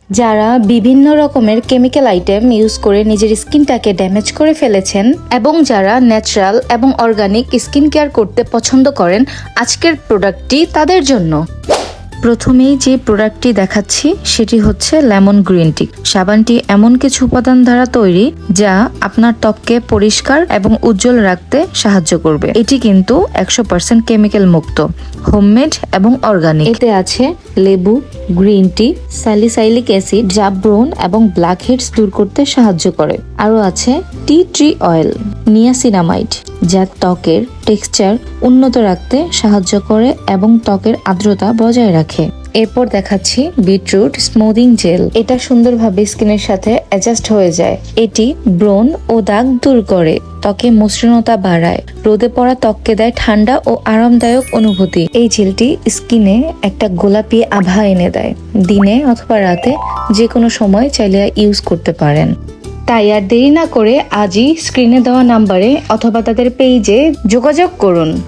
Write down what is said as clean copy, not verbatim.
যারা বিভিন্ন রকমের কেমিক্যাল আইটেম ইউজ করে নিজের স্কিনটাকে ড্যামেজ করে ফেলেছেন এবং যারা ন্যাচারাল এবং অর্গানিক স্কিন কেয়ার করতে পছন্দ করেন, আজকের প্রোডাক্টটি তাদের জন্য। প্রথমেই যে প্রোডাক্টটি দেখাচ্ছি সেটি হচ্ছে লেমন গ্রিন টি। সাবানটি এমন কিছু উপাদান দ্বারা তৈরি যা আপনার ত্বককে পরিষ্কার এবং উজ্জ্বল রাখতে সাহায্য করবে। এটি কিন্তু 100% কেমিক্যাল মুক্ত, হোমমেড এবং অর্গানিক। এতে আছে লেবু, গ্রিন টি, স্যালিসাইলিক অ্যাসিড যা ব্রণ এবং ব্ল্যাক হেডস দূর করতে সাহায্য করে। আরও আছে টি ট্রি অয়েল, নিয়াসিনামাইড যা ত্বকের টেক্সচার উন্নত রাখতে সাহায্য করে এবং ত্বকের আর্দ্রতা বজায় রাখে। এরপর দেখাচ্ছি বিটরুট স্মুদিং জেল। এটা সুন্দরভাবে স্কিনের সাথে অ্যাডজাস্ট হয়ে যায়। এটি ব্রণ ও দাগ দূর করে, ত্বকে মসৃণতা বাড়ায়, রোদে পড়া ত্বককে দেয় ঠান্ডা ও আরামদায়ক অনুভূতি। এই জেলটি স্কিনে একটা গোলাপি আভা এনে দেয়। দিনে অথবা রাতে যে কোনো সময় চাইলে ইউজ করতে পারেন। তাই আর দেরি না করে আজই স্ক্রিনে দেওয়া নাম্বারে অথবা তাদের পেজে যোগাযোগ করুন।